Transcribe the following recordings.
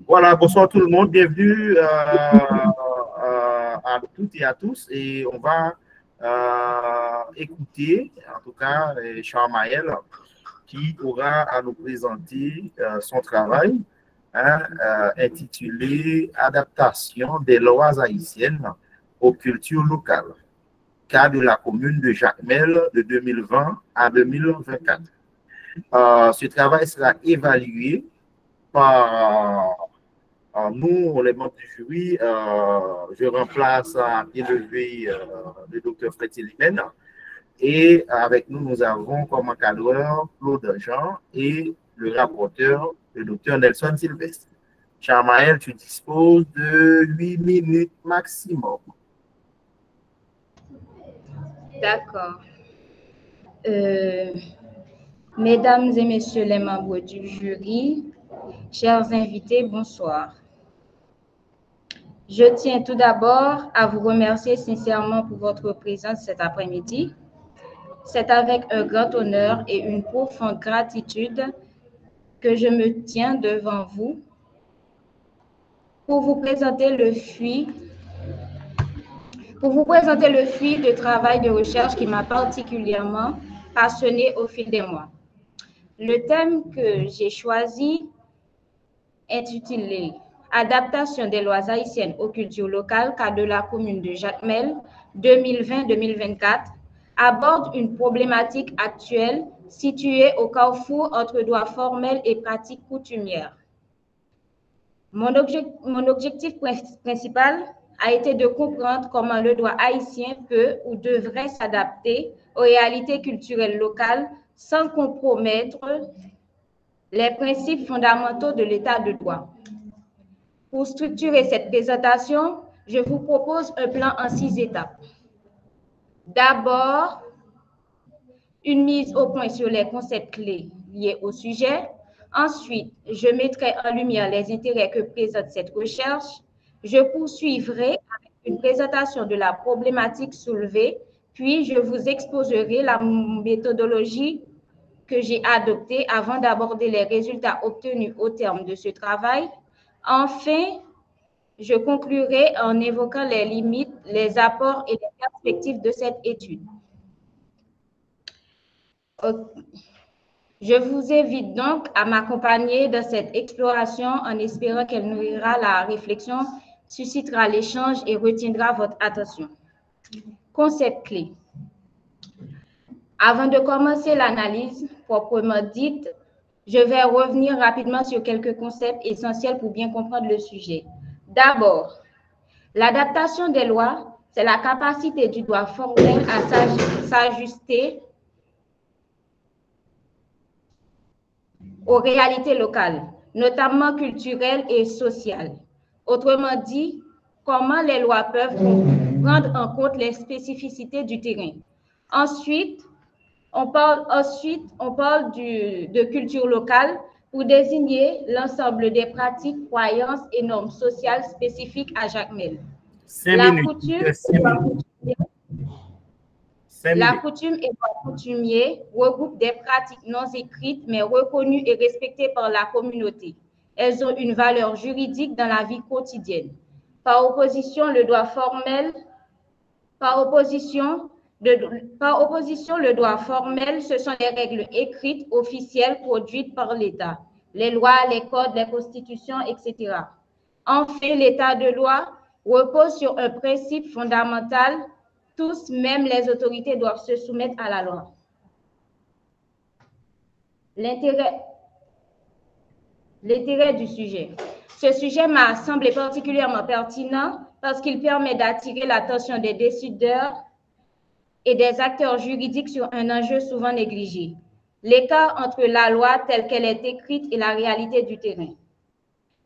Voilà, bonsoir tout le monde, bienvenue à toutes et à tous. Et on va écouter, en tout cas, Charmaël, qui aura à nous présenter son travail intitulé Adaptation des lois haïtiennes aux cultures locales, cas de la commune de Jacmel de 2020 à 2024. Ce travail sera évalué par nous, les membres du jury. Je remplace à pied levé le docteur Frédéric Limène. Et avec nous, nous avons comme encadreur Claude Jean et le rapporteur, le docteur Nelson Sylvestre. Charmaël, tu disposes de 8 minutes maximum. D'accord. Mesdames et messieurs les membres du jury, chers invités, bonsoir. Je tiens tout d'abord à vous remercier sincèrement pour votre présence cet après-midi. C'est avec un grand honneur et une profonde gratitude que je me tiens devant vous pour vous présenter le fruit de travail de recherche qui m'a particulièrement passionnée au fil des mois. Le thème que j'ai choisi, intitulé « Adaptation des lois haïtiennes aux cultures locales, cas de la commune de Jacmel, 2020-2024 », aborde une problématique actuelle située au carrefour entre droit formel et pratiques coutumières. Mon objectif principal a été de comprendre comment le droit haïtien peut ou devrait s'adapter aux réalités culturelles locales sans compromettre les principes fondamentaux de l'état de droit. Pour structurer cette présentation, je vous propose un plan en 6 étapes. D'abord, une mise au point sur les concepts clés liés au sujet. Ensuite, je mettrai en lumière les intérêts que présente cette recherche. Je poursuivrai avec une présentation de la problématique soulevée, puis je vous exposerai la méthodologie que j'ai adoptée avant d'aborder les résultats obtenus au terme de ce travail. Enfin, je conclurai en évoquant les limites, les apports et les perspectives de cette étude. Je vous invite donc à m'accompagner dans cette exploration en espérant qu'elle nourrira la réflexion, suscitera l'échange et retiendra votre attention. Concept clé. Avant de commencer l'analyse proprement dite, je vais revenir rapidement sur quelques concepts essentiels pour bien comprendre le sujet. D'abord, l'adaptation des lois, c'est la capacité du droit formel à s'ajuster aux réalités locales, notamment culturelles et sociales. Autrement dit, comment les lois peuvent prendre en compte les spécificités du terrain. Ensuite, on parle de culture locale pour désigner l'ensemble des pratiques, croyances et normes sociales spécifiques à Jacmel. La coutume et le coutumier regroupent des pratiques non écrites mais reconnues et respectées par la communauté. Elles ont une valeur juridique dans la vie quotidienne. Par opposition, le droit formel, ce sont les règles écrites, officielles, produites par l'État, les lois, les codes, les constitutions, etc. Enfin, l'état de loi repose sur un principe fondamental: tous, même les autorités, doivent se soumettre à la loi. L'intérêt du sujet. Ce sujet m'a semblé particulièrement pertinent parce qu'il permet d'attirer l'attention des décideurs et des acteurs juridiques sur un enjeu souvent négligé: l'écart entre la loi telle qu'elle est écrite et la réalité du terrain.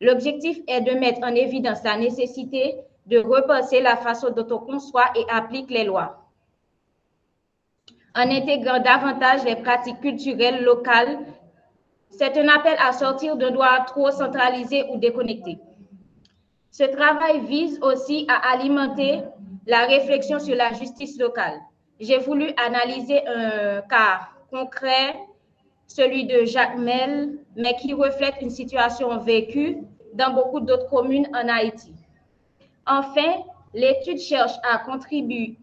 L'objectif est de mettre en évidence la nécessité de repenser la façon dont on conçoit et applique les lois, en intégrant davantage les pratiques culturelles locales. C'est un appel à sortir d'un droit trop centralisé ou déconnecté. Ce travail vise aussi à alimenter la réflexion sur la justice locale. J'ai voulu analyser un cas concret celui de Jacmel, mais qui reflète une situation vécue dans beaucoup d'autres communes en Haïti. Enfin, l'étude cherche à contribuer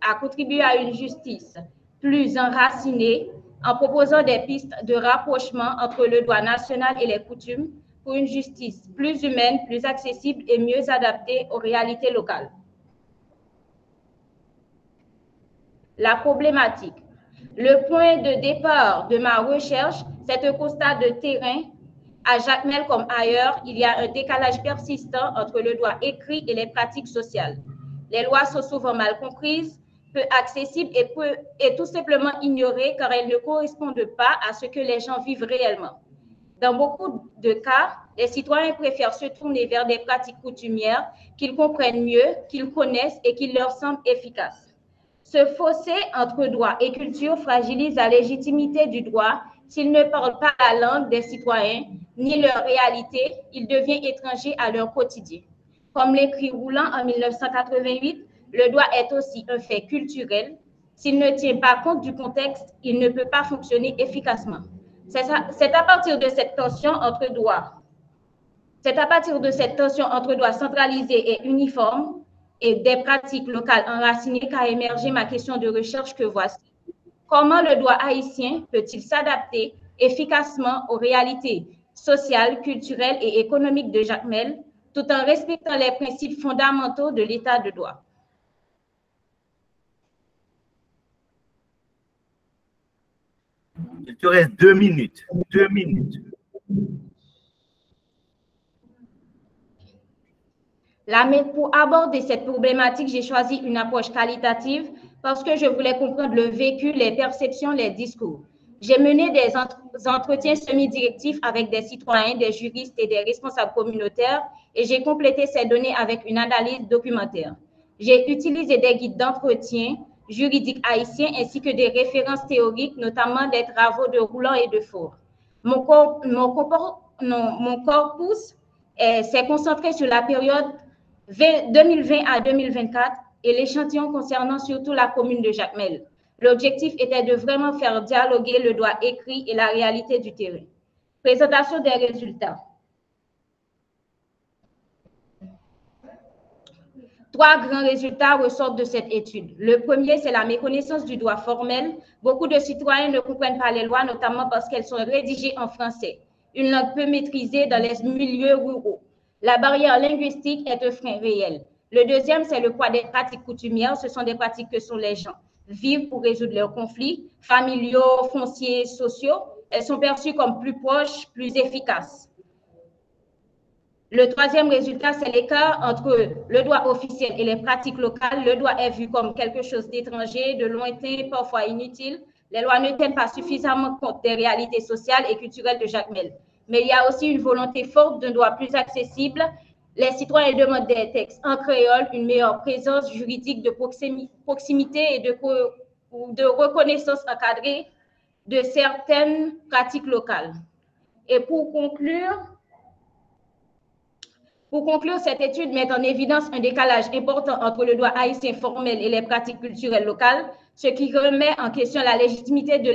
à une justice plus enracinée en proposant des pistes de rapprochement entre le droit national et les coutumes pour une justice plus humaine, plus accessible et mieux adaptée aux réalités locales. La problématique. Le point de départ de ma recherche, c'est un constat de terrain. À Jacmel comme ailleurs, il y a un décalage persistant entre le droit écrit et les pratiques sociales. Les lois sont souvent mal comprises, peu accessibles et tout simplement ignorées car elles ne correspondent pas à ce que les gens vivent réellement. Dans beaucoup de cas, les citoyens préfèrent se tourner vers des pratiques coutumières qu'ils comprennent mieux, qu'ils connaissent et qui leur semblent efficaces. Ce fossé entre droit et culture fragilise la légitimité du droit. S'ils ne parlent pas la langue des citoyens ni leur réalité, il devient étranger à leur quotidien. Comme l'écrit Rouland en 1988, le droit est aussi un fait culturel. S'il ne tient pas compte du contexte, il ne peut pas fonctionner efficacement. C'est à partir de cette tension entre droits. C'est à partir de cette tension entre droits centralisés et uniformes et des pratiques locales enracinées qu'a émergé ma question de recherche que voici. Comment le droit haïtien peut-il s'adapter efficacement aux réalités sociales, culturelles et économiques de Jacmel, tout en respectant les principes fondamentaux de l'état de droit? Il te reste 2 minutes. 2 minutes. Pour aborder cette problématique, j'ai choisi une approche qualitative parce que je voulais comprendre le vécu, les perceptions, les discours. J'ai mené des entretiens semi-directifs avec des citoyens, des juristes et des responsables communautaires et j'ai complété ces données avec une analyse documentaire. J'ai utilisé des guides d'entretien juridiques haïtiens ainsi que des références théoriques, notamment des travaux de Rouland et de Faure. Mon corpus s'est concentré sur la période 2020 à 2024 et l'échantillon concernant surtout la commune de Jacmel. L'objectif était de vraiment faire dialoguer le droit écrit et la réalité du terrain. Présentation des résultats. 3 grands résultats ressortent de cette étude. Le premier, c'est la méconnaissance du droit formel. Beaucoup de citoyens ne comprennent pas les lois, notamment parce qu'elles sont rédigées en français, une langue peu maîtrisée dans les milieux ruraux. La barrière linguistique est un frein réel. Le deuxième, c'est le poids des pratiques coutumières. Ce sont des pratiques que sont les gens vivent pour résoudre leurs conflits familiaux, fonciers, sociaux. Elles sont perçues comme plus proches, plus efficaces. Le troisième résultat, c'est l'écart entre le droit officiel et les pratiques locales. Le droit est vu comme quelque chose d'étranger, de lointain, parfois inutile. Les lois ne tiennent pas suffisamment compte des réalités sociales et culturelles de Jacmel. Mais il y a aussi une volonté forte d'un droit plus accessible. Les citoyens demandent des textes en créole, une meilleure présence juridique de proximité et de reconnaissance encadrée de certaines pratiques locales. Et pour conclure, cette étude met en évidence un décalage important entre le droit haïtien formel et les pratiques culturelles locales, ce qui remet en question la légitimité de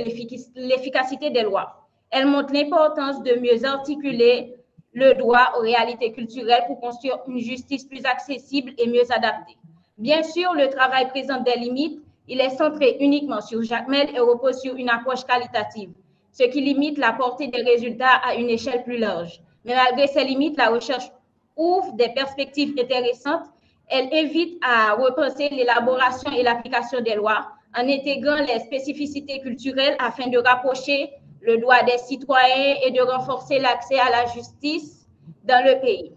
l'efficacité des lois. Elle montre l'importance de mieux articuler le droit aux réalités culturelles pour construire une justice plus accessible et mieux adaptée. Bien sûr, le travail présente des limites. Il est centré uniquement sur Jacmel et repose sur une approche qualitative, ce qui limite la portée des résultats à une échelle plus large. Mais malgré ces limites, la recherche ouvre des perspectives intéressantes. Elle invite à repenser l'élaboration et l'application des lois en intégrant les spécificités culturelles afin de rapprocher le droit des citoyens et de renforcer l'accès à la justice dans le pays.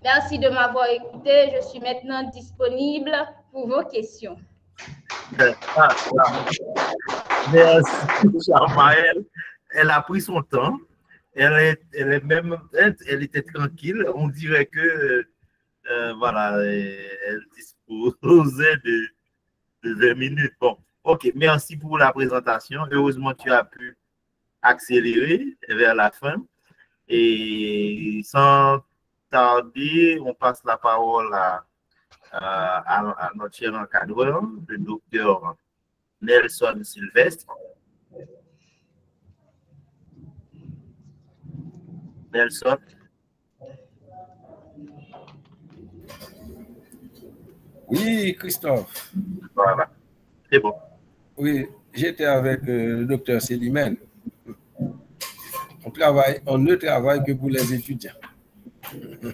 Merci de m'avoir écouté. Je suis maintenant disponible pour vos questions. Merci, Charmaël. Elle a pris son temps. Elle était tranquille. On dirait que voilà, elle disposait de 20 minutes. Bon, ok, merci pour la présentation. Heureusement, tu as pu accélérer vers la fin. Et sans tarder, on passe la parole à notre cher encadreur, le docteur Nelson Sylvestre. Nelson. Oui, Christophe. Voilà. C'est bon. Oui, j'étais avec le docteur Célimène. On ne travaille que pour les étudiants.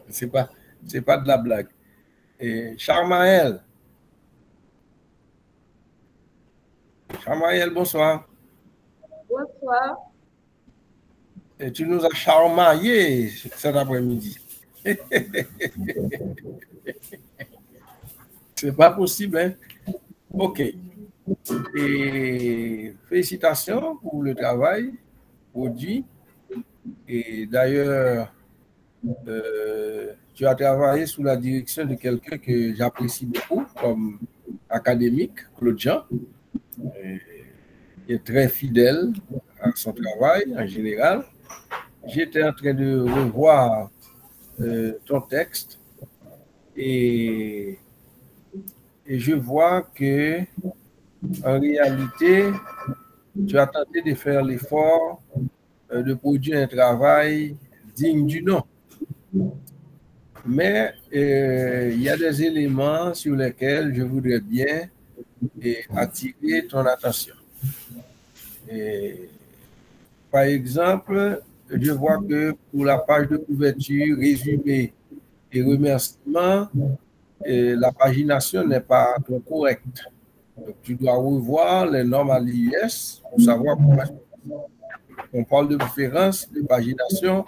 C'est pas de la blague. Et Charmaël, bonsoir. Bonsoir. Et tu nous as charmaillé cet après-midi. C'est pas possible, hein? OK. Et félicitations pour le travail produit. Et d'ailleurs, tu as travaillé sous la direction de quelqu'un que j'apprécie beaucoup comme académique, Claude Jean. Il est très fidèle à son travail en général. J'étais en train de revoir ton texte et je vois que en réalité, tu as tenté de faire l'effort de produire un travail digne du nom. Mais il y a des éléments sur lesquels je voudrais bien attirer ton attention. Par exemple, je vois que pour la page de couverture, résumé et remerciements, la pagination n'est pas trop correcte. Donc, tu dois revoir les normes à l'IUS pour savoir pourquoi on parle de référence de pagination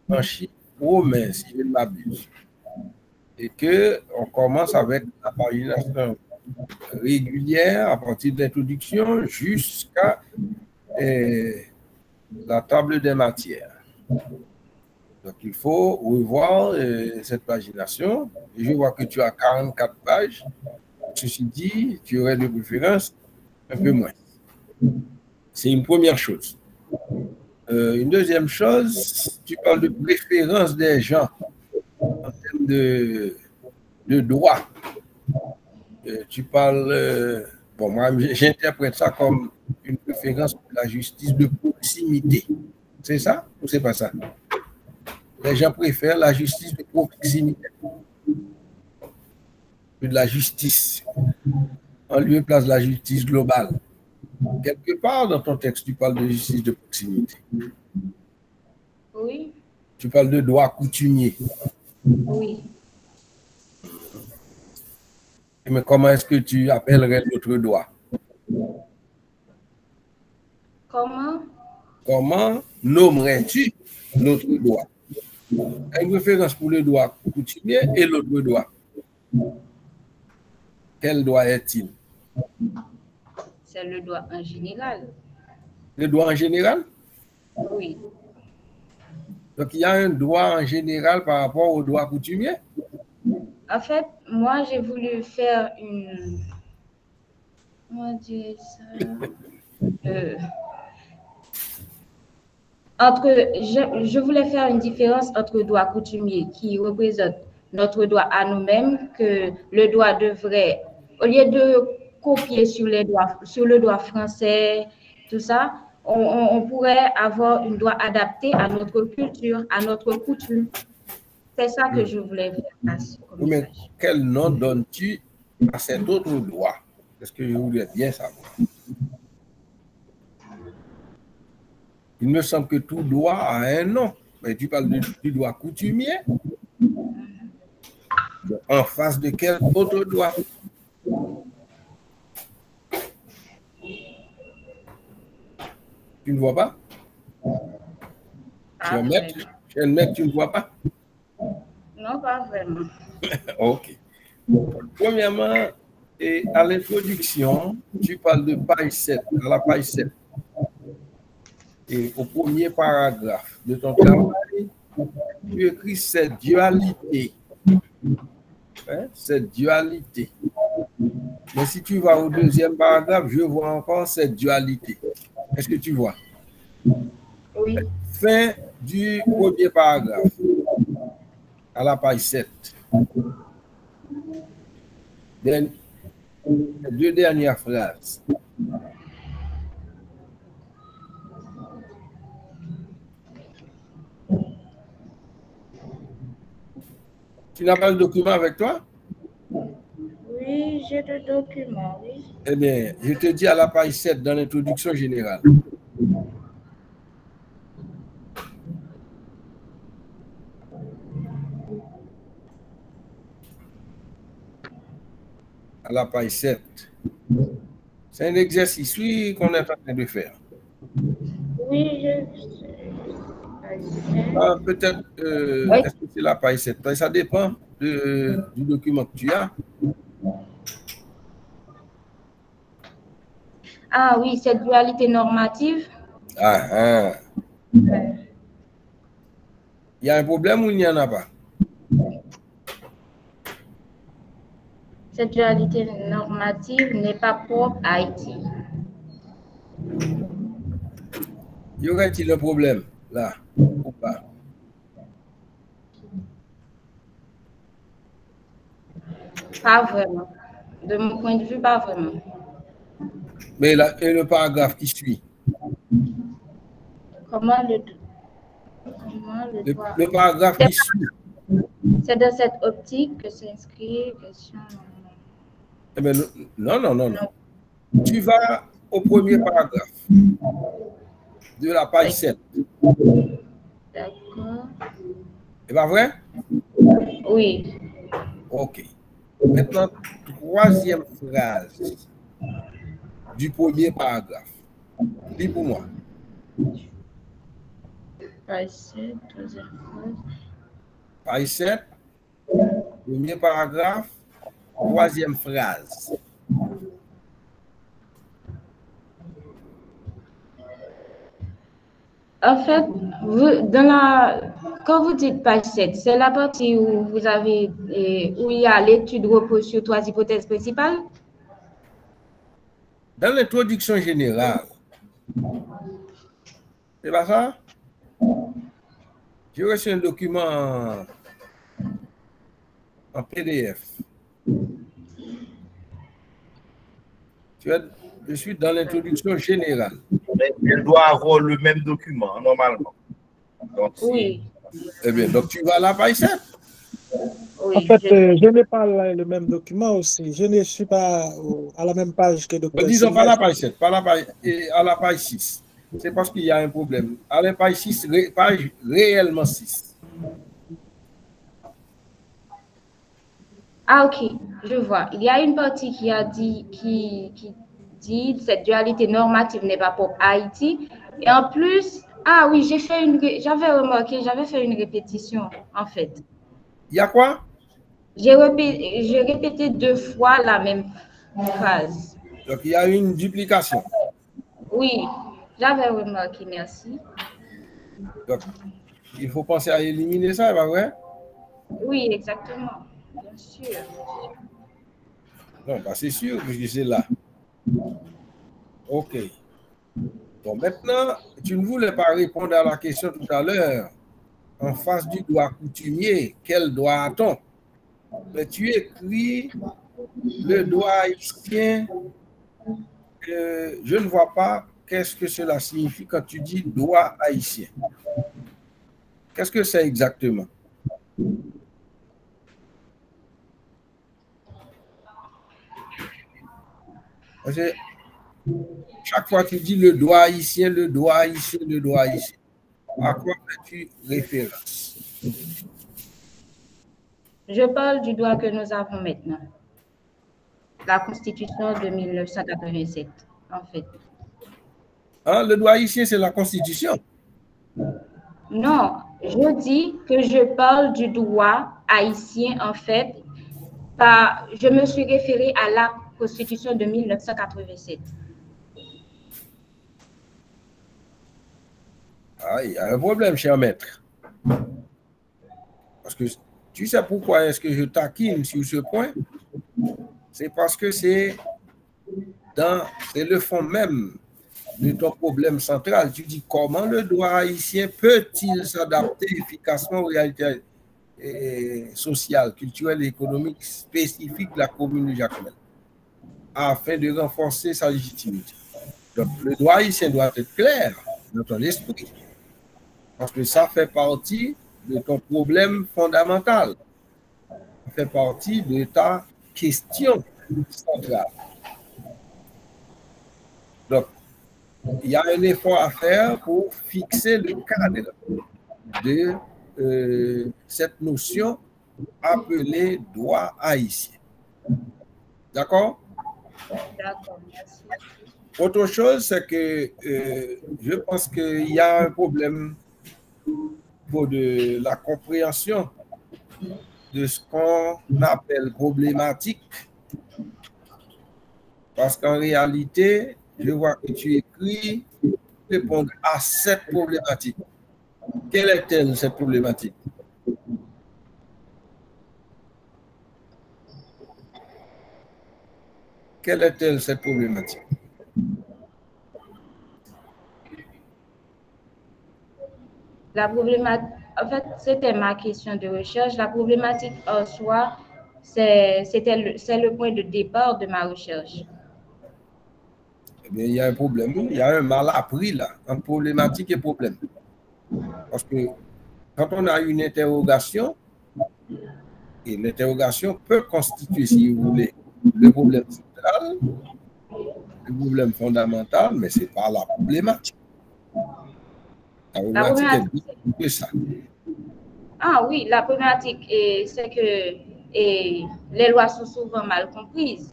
en chiffres romains, si je ne m'abuse. Et qu'on commence avec la pagination régulière à partir de l'introduction jusqu'à la table des matières. Donc, il faut revoir cette pagination. Et je vois que tu as 44 pages. Ceci dit, tu aurais de préférence un peu moins. C'est une première chose. Une deuxième chose, tu parles de préférence des gens en termes de droit. Tu parles, bon, moi j'interprète ça comme une préférence pour la justice de proximité. C'est ça ou c'est pas ça? Les gens préfèrent la justice de proximité que de la justice en lieu et place de la justice globale. Quelque part dans ton texte, tu parles de justice de proximité. Oui. Tu parles de droit coutumier. Oui. Mais comment est-ce que tu appellerais l'autre droit? Comment nommerais-tu l'autre droit? Une référence pour le droit coutumier et l'autre droit. Quel droit est-il? C'est le droit en général. Le droit en général? Oui. Donc, il y a un droit en général par rapport au droit coutumier? En fait, moi, j'ai voulu faire une... Comment dire ça? Je voulais faire une différence entre le droit coutumier qui représente notre droit à nous-mêmes, que le droit devrait, au lieu de copier sur le droit français, tout ça, on pourrait avoir un droit adapté à notre culture, à notre coutume. C'est ça que je voulais faire. Mais quel nom donnes-tu à cet autre droit? Parce que je voulais bien savoir. Il me semble que tout droit a un nom. Mais tu parles du droit coutumier. En face de quel autre droit? Tu ne vois pas? Tu es maître, tu ne vois pas? Non, pas vraiment. OK. Premièrement, à l'introduction, tu parles de page 7, à la page 7. Et au premier paragraphe de ton travail, tu écris cette dualité. Hein? Cette dualité. Mais si tu vas au deuxième paragraphe, je vois encore cette dualité. Est-ce que tu vois? Oui. Fin du premier paragraphe, à la page 7. Les deux dernières phrases. Tu n'as pas le document avec toi? Oui, j'ai le document, oui. Eh bien, je te dis à la page 7 dans l'introduction générale. À la page 7. C'est un exercice, oui, qu'on est en train de faire. Oui, je sais. Ah, peut-être, Oui. est-ce que c'est la page 7? Ça dépend du document que tu as. Ah oui, cette dualité normative. Ah, ah. Il y a un problème ou il n'y en a pas? Cette dualité normative n'est pas propre à Haïti. Y aurait-il un problème là ou pas? Pas vraiment. De mon point de vue, pas vraiment. Mais là, et le paragraphe qui suit? Comment le Le paragraphe qui suit? C'est dans cette optique que s'inscrit question. Eh bien, non. Tu vas au premier paragraphe de la page 7. D'accord. C'est pas vrai? Oui. OK. Maintenant, troisième phrase du premier paragraphe. Lis pour moi. Page 7, deuxième phrase. Page 7, premier paragraphe, troisième phrase. En fait, quand vous dites page 7, c'est la partie où où il y a l'étude repose sur 3 hypothèses principales? Dans l'introduction générale, c'est pas ça? J'ai reçu un document en PDF. Je suis dans l'introduction générale. Elle doit avoir le même document, normalement. Donc, Oui. Eh bien, donc tu vas à la page 7. Oui, En fait, je n'ai pas le même document aussi. Je ne suis pas à la même page que Dr. Disons pas la Sylvestre. page 7, pas la page, à la page 6. C'est parce qu'il y a un problème. À la page 6, page réellement 6. Ah, ok, je vois. Il y a une partie qui dit cette dualité normative n'est pas propre à Haïti. Et en plus, ah oui, j'avais remarqué, j'avais fait une répétition, en fait. Il y a quoi? J'ai répété 2 fois la même phrase. Donc il y a une duplication. Oui, j'avais remarqué, merci. Donc il faut penser à éliminer ça, pas vrai? Oui, exactement, bien sûr. Non, bah c'est sûr que c'est là. OK. Bon, maintenant, tu ne voulais pas répondre à la question tout à l'heure. En face du droit coutumier, quel droit a-t-on? Mais tu écris le droit haïtien. Je ne vois pas qu'est-ce que cela signifie quand tu dis droit haïtien. Qu'est-ce que c'est exactement? Parce que chaque fois que tu dis le droit haïtien, le droit haïtien, le droit haïtien, à quoi fais-tu référence? Je parle du droit que nous avons maintenant. La Constitution de 1987, en fait. Hein, le droit haïtien, c'est la Constitution. Non, je dis que je parle du droit haïtien, en fait. Je me suis référée à la Constitution de 1987. Ah, il y a un problème, cher maître. Parce que tu sais pourquoi est-ce que je taquine sur ce point? C'est parce que c'est le fond même de ton problème central. Tu dis comment le droit haïtien peut-il s'adapter efficacement aux réalités sociales, culturelles et économiques spécifiques de la commune de Jacmel? afin de renforcer sa légitimité. Donc, le droit haïtien doit être clair dans ton esprit, parce que ça fait partie de ton problème fondamental. Ça fait partie de ta question centrale. Donc, il y a un effort à faire pour fixer le cadre de cette notion appelée droit haïtien. D'accord? D'accord, merci. Autre chose, c'est que je pense qu'il y a un problème pour de la compréhension de ce qu'on appelle problématique. Parce qu'en réalité, je vois que tu écris répondre à cette problématique. Quelle est-elle, cette problématique? Quelle est-elle, cette problématique? La problématique, en fait, c'était ma question de recherche. La problématique en soi, c'est le point de départ de ma recherche. Eh bien, il y a un problème, il y a un mal appris là, entre problématique et problème. Parce que quand on a une interrogation, et l'interrogation peut constituer, si vous voulez, le problème central, le problème fondamental, mais ce n'est pas la problématique. La problématique est plus que ça. Ah oui, la problématique, c'est que les lois sont souvent mal comprises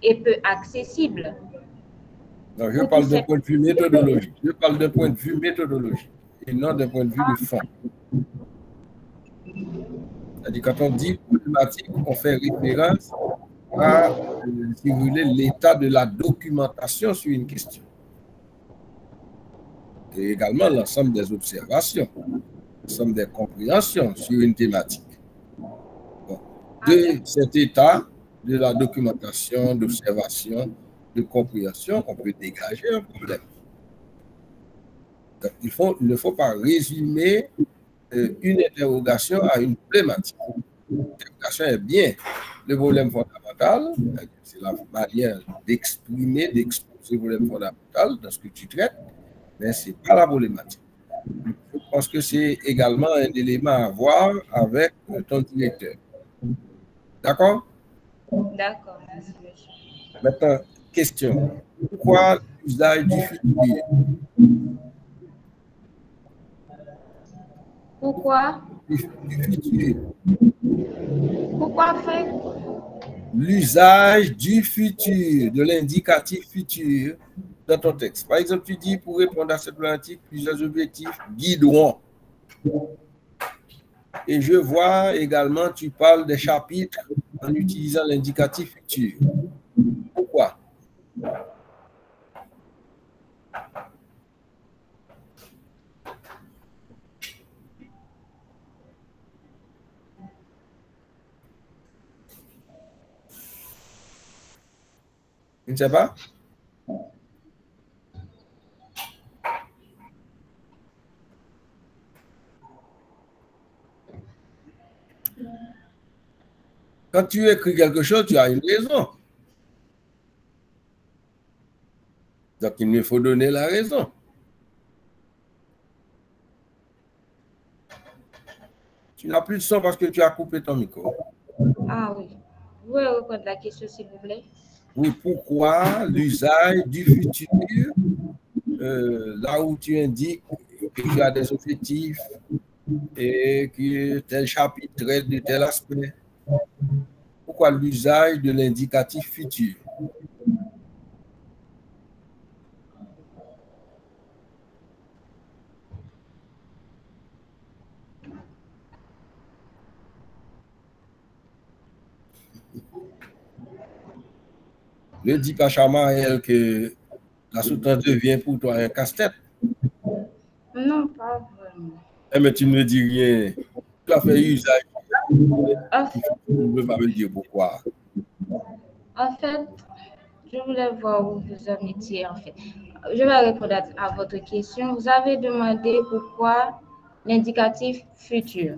et peu accessibles. Non, je parle d'un point de vue méthodologique. Je parle d'un point de vue méthodologique et non d'un point de vue de fond. C'est-à-dire, quand on dit problématique, on fait référence à, si vous voulez, l'état de la documentation sur une question. Et également l'ensemble des observations, l'ensemble des compréhensions sur une thématique. Bon. De cet état de la documentation, d'observation, de compréhension, on peut dégager un problème. Donc, il ne faut pas résumer une interrogation à une problématique. L'interrogation est bien le problème fondamental, c'est la manière d'exprimer, d'exposer le problème fondamental dans ce que tu traites, mais ce n'est pas la problématique. Je pense que c'est également un élément à voir avec ton directeur. D'accord? D'accord, merci, monsieur. Maintenant, question. Pourquoi l'usage du futur? Pourquoi? Du futur. Pourquoi faire? L'usage du futur, de l'indicatif futur dans ton texte. Par exemple, tu dis, pour répondre à cette problématique, plusieurs objectifs guideront. Et je vois également, tu parles des chapitres en utilisant l'indicatif futur. Pourquoi? Je ne sais pas. Quand tu écris quelque chose, tu as une raison. Donc, il me faut donner la raison. Tu n'as plus de son parce que tu as coupé ton micro. Ah oui. Vous pouvez reprendre la question, s'il vous plaît? Oui, pourquoi l'usage du futur, là où tu indiques que tu as des objectifs et que tel chapitre traite de tel aspect, pourquoi l'usage de l'indicatif futur? Ne dis pas, Chamaël, que la sous-tendance devient pour toi un casse-tête. Non, pas vraiment. Eh, mais tu ne me dis rien. Tu as fait usage. Tu ne veux pas me dire pourquoi. En fait, je voulais voir où vous en étiez, en fait. Je vais répondre à votre question. Vous avez demandé pourquoi l'indicatif futur.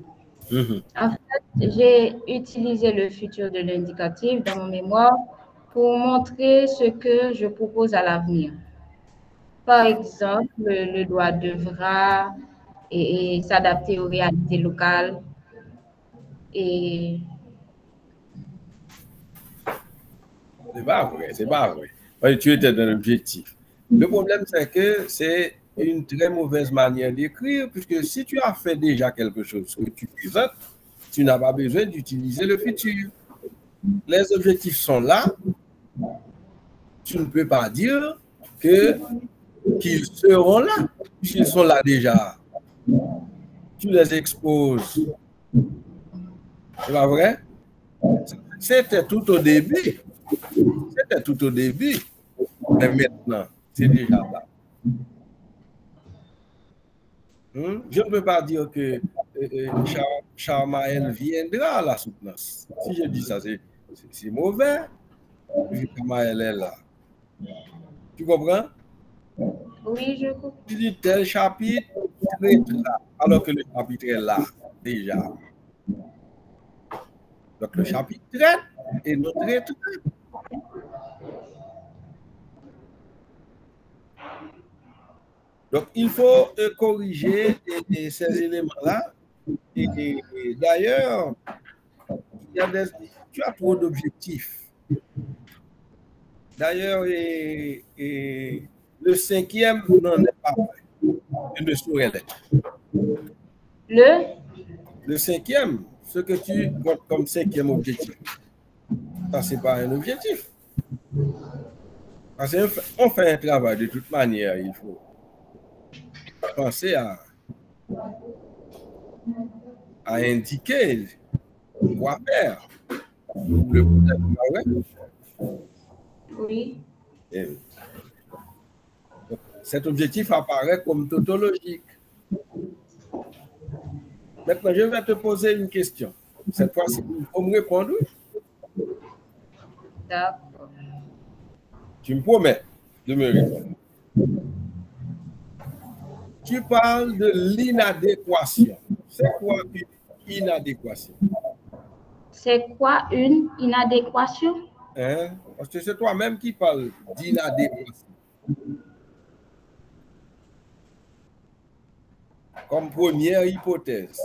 En fait, j'ai utilisé le futur de l'indicatif dans mon mémoire pour montrer ce que je propose à l'avenir. Par exemple, le droit devra et s'adapter aux réalités locales. Et c'est pas vrai, c'est pas vrai. Parce que tu étais dans l'objectif. Le problème, c'est que c'est une très mauvaise manière d'écrire, puisque si tu as fait déjà quelque chose que tu présentes, tu n'as pas besoin d'utiliser le futur. Les objectifs sont là. Tu ne peux pas dire qu'ils seront là. S'ils sont là déjà, tu les exposes. C'est pas vrai? C'était tout au début. C'était tout au début. Mais maintenant, c'est déjà là. Je ne peux pas dire que Charmaël viendra à la soutenance. Si je dis ça, c'est mauvais. Charmaël est là. Tu comprends? oui, je comprends. Tu dis tel chapitre traite là, alors que le chapitre est là déjà. Donc le chapitre traite et nous traite. Donc il faut corriger ces éléments-là. Et d'ailleurs, tu as trop d'objectifs. D'ailleurs, le 5e n'en est pas vrai. Il ne saurait l'être. Le 5e, ce que tu vois comme 5e objectif, ça, ce n'est pas un objectif. Parce qu'on fait un travail de toute manière, il faut penser à indiquer quoi faire. Le problème, oui. Cet objectif apparaît comme tautologique. Maintenant, je vais te poser une question. Cette fois-ci, il faut me répondre. D'accord. Tu me promets de me répondre. Tu parles de l'inadéquation. C'est quoi une inadéquation? C'est quoi une inadéquation? Parce que c'est toi-même qui parles d'inadéquation. Comme première hypothèse,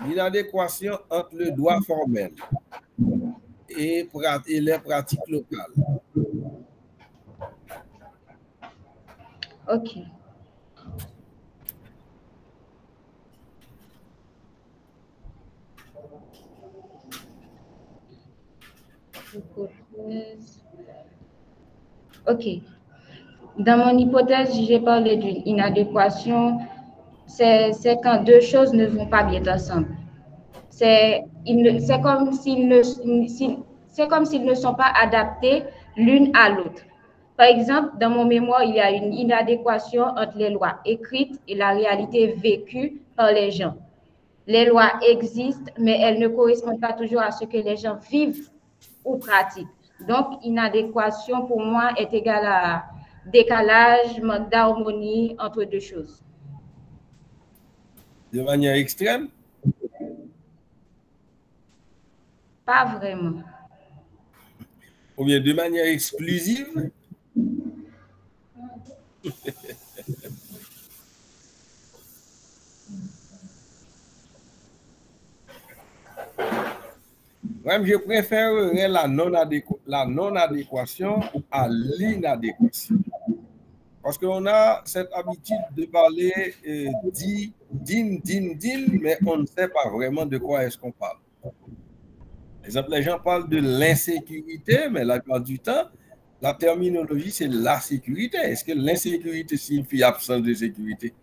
l'inadéquation entre le droit formel et les pratiques locales. Ok. Ok. Dans mon hypothèse, j'ai parlé d'une inadéquation. C'est quand deux choses ne vont pas bien ensemble. C'est comme s'ils ne sont pas adaptés l'une à l'autre. Par exemple, dans mon mémoire, il y a une inadéquation entre les lois écrites et la réalité vécue par les gens. Les lois existent, mais elles ne correspondent pas toujours à ce que les gens vivent ou pratiquent. Donc, inadéquation pour moi est égale à décalage, manque d'harmonie entre deux choses. De manière extrême? Pas vraiment. Ou bien de manière exclusive? Même je préférerais la non-adéquation à l'inadéquation. Parce qu'on a cette habitude de parler mais on ne sait pas vraiment de quoi est-ce qu'on parle. Par exemple, les gens parlent de l'insécurité, mais la plupart du temps, la terminologie, c'est la sécurité. Est-ce que l'insécurité signifie absence de sécurité?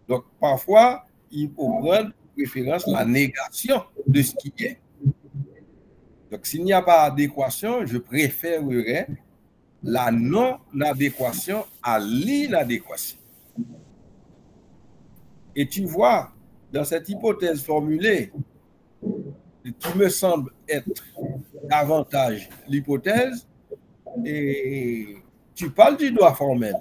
Donc, parfois, il faut prendre préférence la négation de ce qui est. Donc, s'il n'y a pas adéquation, je préférerais la non-adéquation à l'inadéquation. Et tu vois, dans cette hypothèse formulée, qui me semble être davantage l'hypothèse, et tu parles du droit formel.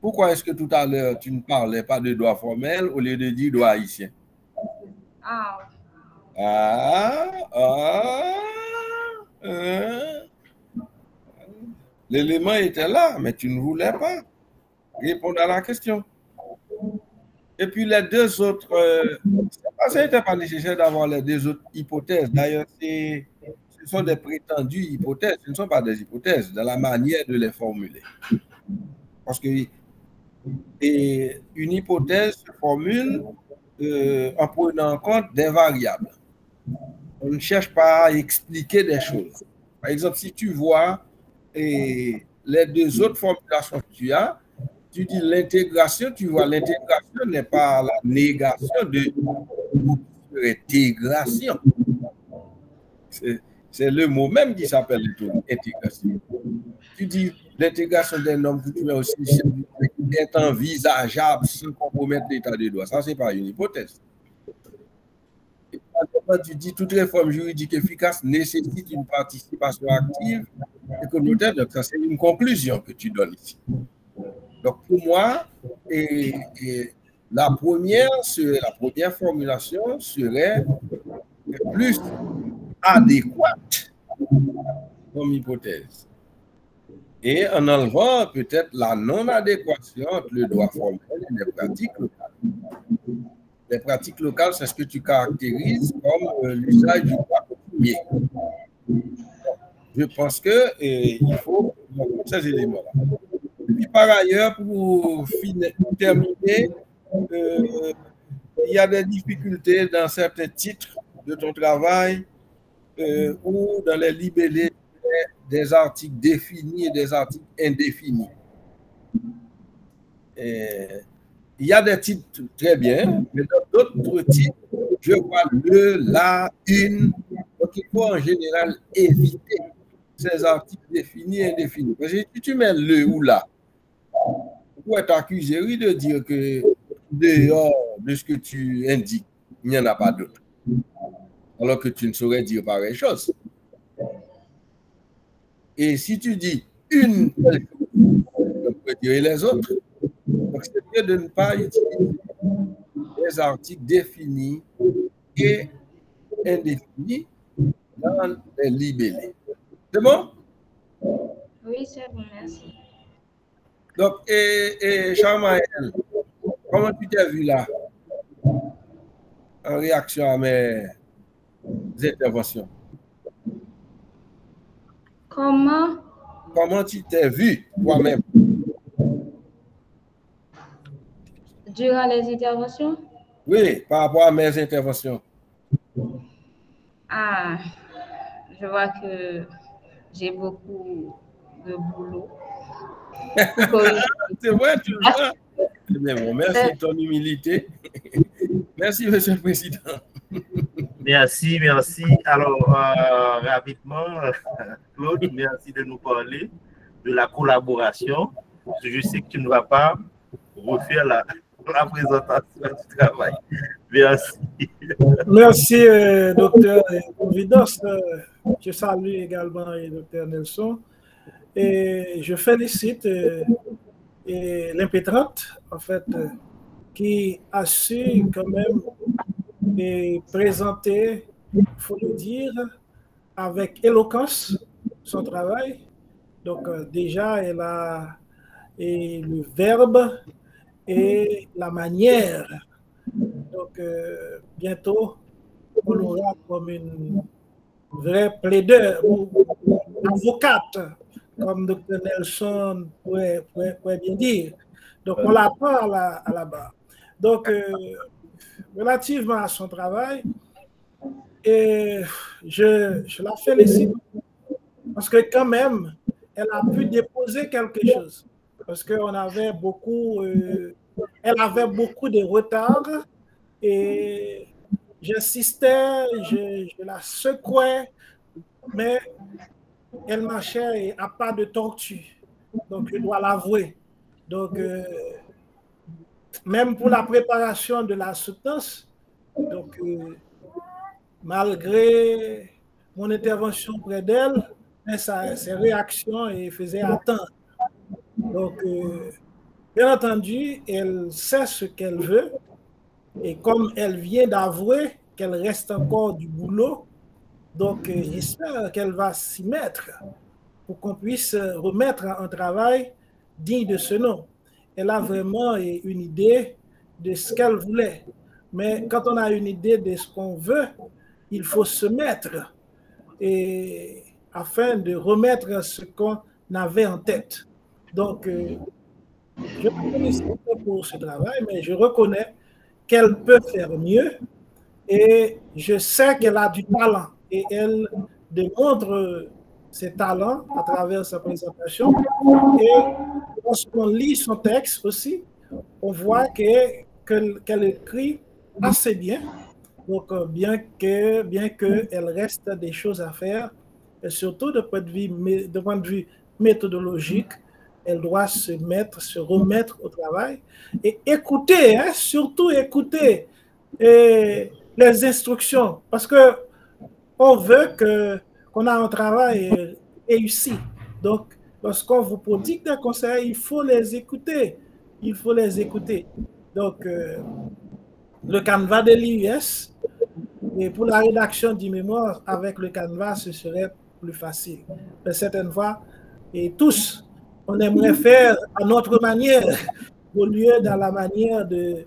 Pourquoi est-ce que tout à l'heure, tu ne parlais pas de droit formel au lieu de dire droit haïtien? Ah, L'élément était là, mais tu ne voulais pas répondre à la question. Et puis les deux autres, ce n'était pas nécessaire d'avoir les deux autres hypothèses. D'ailleurs, ce sont des prétendues hypothèses, ce ne sont pas des hypothèses, dans la manière de les formuler. Parce que une hypothèse se formule en prenant en compte des variables. On ne cherche pas à expliquer des choses. Par exemple, si tu vois les deux autres formulations que tu as, tu dis l'intégration, tu vois, l'intégration n'est pas la négation de l'intégration. C'est le mot même qui s'appelle intégration. Tu dis l'intégration d'un homme que tu mets aussi est envisageable sans compromettre l'état des droits. Ça, ce n'est pas une hypothèse. Et tu dis toute réforme juridique efficace nécessite une participation active et communautaire. Donc, ça, c'est une conclusion que tu donnes ici. Donc, pour moi, la première formulation serait plus adéquate comme hypothèse. Et en enlevant peut-être la non-adéquation entre le droit formel et les pratiques locales. Les pratiques locales, c'est ce que tu caractérises comme l'usage du droit coutumier. Je pense qu'il faut ces éléments-là. Et puis par ailleurs, pour terminer, il y a des difficultés dans certains titres de ton travail ou dans les libellés des articles définis et des articles indéfinis. Il y a des titres très bien, mais dans d'autres titres, je vois le, la, une. Donc il faut en général éviter ces articles définis et indéfinis. Parce que si tu mets le ou la, on pourrait t'accuser, oui, de dire que dehors de ce que tu indiques, il n'y en a pas d'autre. Alors que tu ne saurais dire pareille chose. Et si tu dis une telle chose, on peut dire les autres. Donc, c'est mieux de ne pas utiliser les articles définis et indéfinis dans les libellés. C'est bon? Oui, c'est bon, merci. Donc, Charmaël, comment tu t'es vu là en réaction à mes interventions? Comment tu t'es vu toi-même? Durant les interventions? Oui, par rapport à mes interventions. Ah, je vois que j'ai beaucoup de boulot. C'est vrai, tu le vois. Mais bon, merci de ton humilité. Merci, Monsieur le Président. Merci, merci. Alors, rapidement, Claude, merci de nous parler de la collaboration. Je sais que tu ne vas pas refaire la présentation du travail. Merci. Merci, docteur Providence. Je salue également le docteur Nelson. Et je félicite l'impétrante, en fait, qui a su quand même présenter, il faut le dire, avec éloquence son travail. Donc, déjà, elle a le verbe et la manière. Donc, bientôt, on l'aura comme une vraie plaideur ou avocate, comme Dr. Nelson pourrait bien dire. Donc, on l'attend à la barre. Donc, relativement à son travail, et je la félicite parce que quand même, elle a pu déposer quelque chose. Parce qu'on avait beaucoup, elle avait beaucoup de retard et j'insistais, je la secouais, mais elle marchait à pas de tortue. Donc, je dois l'avouer. Donc, même pour la préparation de la soutenance, donc, malgré mon intervention près d'elle, ses réactions faisaient attendre. Donc, bien entendu, elle sait ce qu'elle veut. Et comme elle vient d'avouer, qu'elle reste encore du boulot. Donc, j'espère qu'elle va s'y mettre pour qu'on puisse remettre un travail digne de ce nom. Elle a vraiment une idée de ce qu'elle voulait. Mais quand on a une idée de ce qu'on veut, il faut se mettre afin de remettre ce qu'on avait en tête. Donc, je la félicite pour ce travail, mais je reconnais qu'elle peut faire mieux et je sais qu'elle a du talent et elle démontre ses talents à travers sa présentation. Et lorsqu'on lit son texte aussi, on voit qu'elle écrit assez bien. Donc, bien qu'elle reste des choses à faire, et surtout de point de vue méthodologique, elle doit se remettre au travail et écouter, hein, surtout écouter les instructions, parce que on veut qu'on a un travail réussi. Donc, lorsqu'on vous prodigue des conseils, il faut les écouter. Il faut les écouter. Donc, le canevas de l'IUS, et pour la rédaction du mémoire, avec le canevas, ce serait plus facile. Mais certaines fois, et tous, on aimerait faire à notre manière, au lieu dans la manière du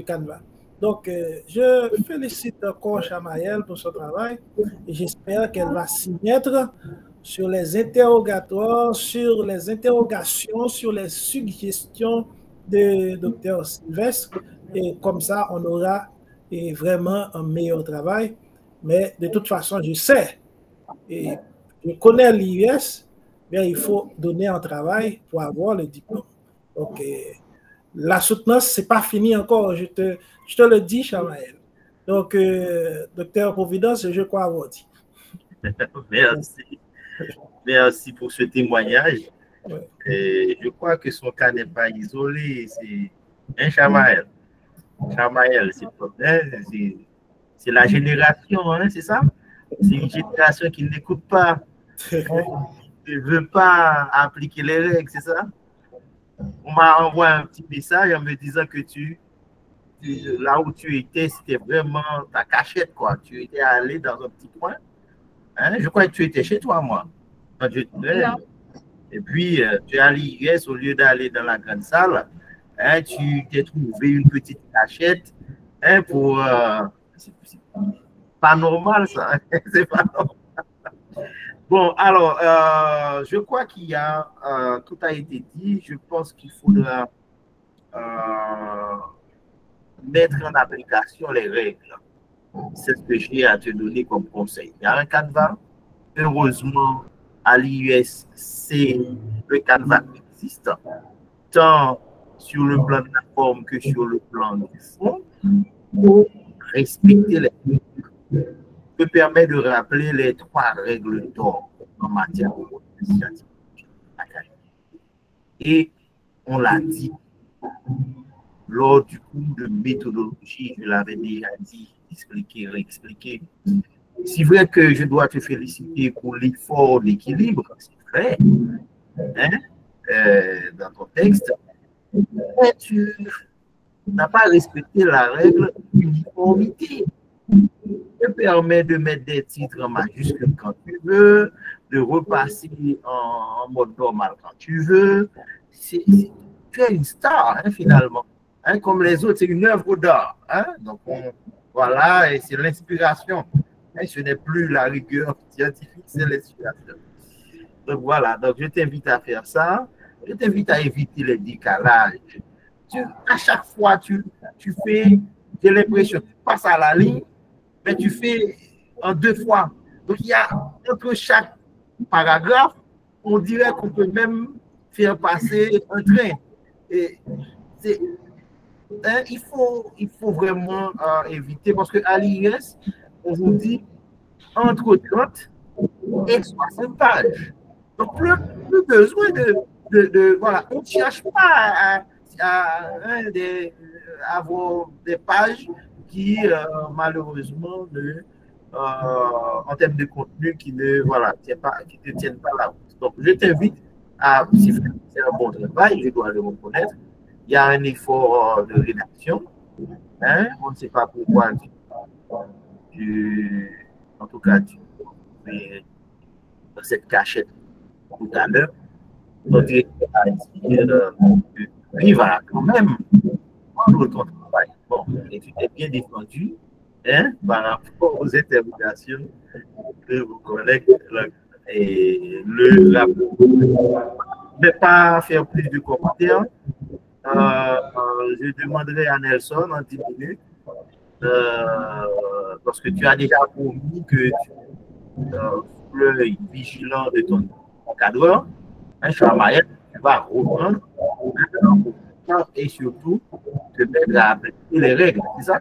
canevas. Donc, je félicite encore Chamaël pour son travail et j'espère qu'elle va s'y mettre sur les interrogatoires, sur les interrogations, sur les suggestions de Dr Sylvestre. Et comme ça, on aura vraiment un meilleur travail. Mais de toute façon, je sais, et je connais l'IUS, bien, il faut donner un travail pour avoir le diplôme. Donc, la soutenance, ce n'est pas fini encore, je te le dis, Chamaël. Donc, docteur Providence, je crois avoir dit. Merci. Merci pour ce témoignage. Ouais. Et je crois que son cas n'est pas isolé. C'est un Chamaël. Chamaël, c'est la génération, hein, c'est ça? C'est une génération qui n'écoute pas, qui ne veut pas appliquer les règles, c'est ça? On m'a envoyé un petit message en me disant que là où tu étais, c'était vraiment ta cachette, quoi. Tu étais allé dans un petit coin. Hein? Je crois que tu étais chez toi, moi. Et puis, tu es à l'IUS, au lieu d'aller dans la grande salle, hein, tu t'es trouvé une petite cachette, hein, pour... c'est pas normal, ça. C'est pas normal. Bon, alors, je crois qu'il y a... tout a été dit. Je pense qu'il faudra mettre en application les règles. C'est ce que j'ai à te donner comme conseil. Il y a un canevas. Heureusement, à l'IUS, c'est le canevas qui existe, tant sur le plan de la forme que sur le plan du fond, pour respecter les règles. Me permet de rappeler les 3 règles d'or en matière de scientifique. Et on l'a dit lors du cours de méthodologie, je l'avais déjà dit, expliqué, réexpliqué. C'est vrai que je dois te féliciter pour l'effort d'équilibre, c'est vrai, hein, dans ton texte, mais tu n'as pas respecté la règle d'uniformité. Ça permet de mettre des titres en majuscule quand tu veux, de repasser en mode normal quand tu veux. Tu es une star, hein, finalement. Hein, comme les autres, c'est une œuvre d'art. Hein? Donc, voilà, et c'est l'inspiration. Hein, ce n'est plus la rigueur scientifique, c'est l'inspiration. Donc, voilà. Donc, je t'invite à faire ça. Je t'invite à éviter les décalages. À chaque fois, tu fais, j'ai l'impression que tu passes à la ligne, mais tu fais en 2 fois. Donc, il y a entre chaque paragraphe, on dirait qu'on peut même faire passer un train. Et hein, il faut vraiment éviter, parce qu'à l'IUS, on vous dit entre 30 et 60 pages. Donc, plus besoin de voilà, on ne cherche pas à avoir des pages qui, malheureusement, en termes de contenu, qui ne tiennent pas la route. Donc, je t'invite à, si c'est un bon travail, je dois le reconnaître, il y a un effort de rédaction. Hein? On ne sait pas pourquoi en tout cas, dans cette cachette tout à l'heure, notre directeur a dit que lui va quand même prendre ton travail. Bon, et tu t'es bien défendu hein, par rapport aux interrogations de vos collègues et le rapport. Je ne vais pas faire plus de commentaires. Je demanderai à Nelson en 10 minutes parce que tu as déjà promis que tu l'œil vigilant de ton cadreur, un Chamaël, tu vas reprendre et surtout te mettre à appliquer les règles, c'est ça?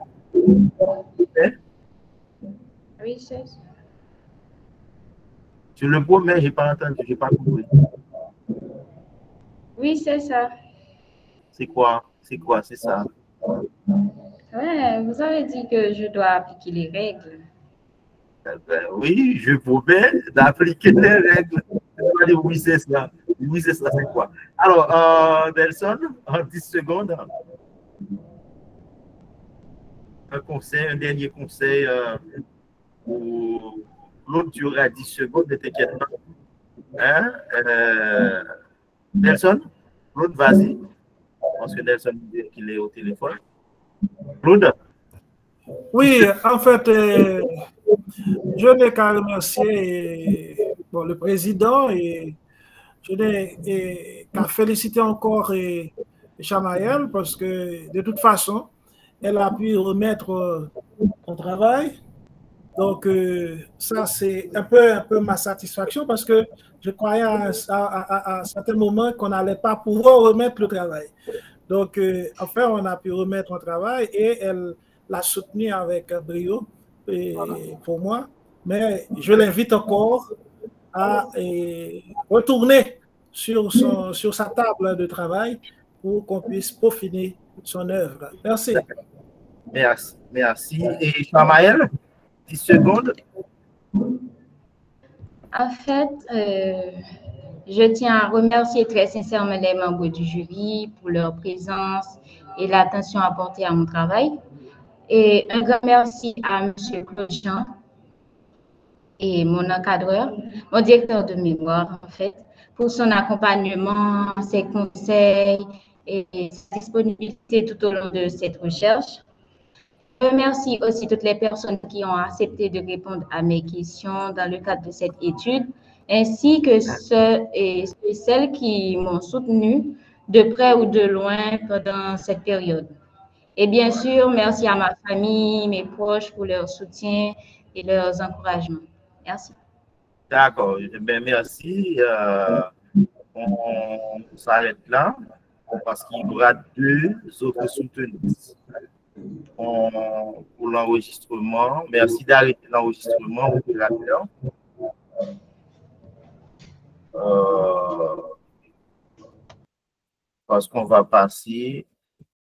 Oui, c'est ça. Tu le promets, je n'ai pas entendu, je n'ai pas compris. Oui, c'est ça. C'est quoi? C'est quoi? C'est ça? Ouais, vous avez dit que je dois appliquer les règles. Ben, oui, je promets d'appliquer les règles. Oui, c'est ça. Oui, c'est ça, c'est quoi? Alors, Nelson, en 10 secondes, un conseil, un dernier conseil pour l'autre durera 10 secondes, ne t'inquiète pas. Hein? Nelson, Claude, vas-y. Parce que Nelson dit qu'il est au téléphone. Claude? Oui, en fait, je n'ai qu'à remercier le président et je n'ai qu'à féliciter encore Chamaël parce que de toute façon, elle a pu remettre son travail. Donc, ça, c'est un peu ma satisfaction parce que je croyais à un certain moment qu'on n'allait pas pouvoir remettre le travail. Donc, enfin, on a pu remettre un travail et elle l'a soutenu avec brio pour moi. Mais je l'invite encore à retourner sur sa table de travail pour qu'on puisse peaufiner son œuvre. Merci. Merci. Merci. Et Chamaël, 10 secondes. En fait, je tiens à remercier très sincèrement les membres du jury pour leur présence et l'attention apportée à mon travail. Et un grand merci à M. Claude Jean et mon encadreur, mon directeur de mémoire, en fait, pour son accompagnement, ses conseils et sa disponibilité tout au long de cette recherche. Je remercie aussi toutes les personnes qui ont accepté de répondre à mes questions dans le cadre de cette étude, ainsi que ceux et celles qui m'ont soutenu de près ou de loin pendant cette période. Et bien sûr, merci à ma famille, mes proches pour leur soutien et leurs encouragements. Merci. D'accord. Ben, merci. On s'arrête là parce qu'il y aura 2 autres soutenus pour l'enregistrement. Merci d'arrêter l'enregistrement, opérateur. Parce qu'on va passer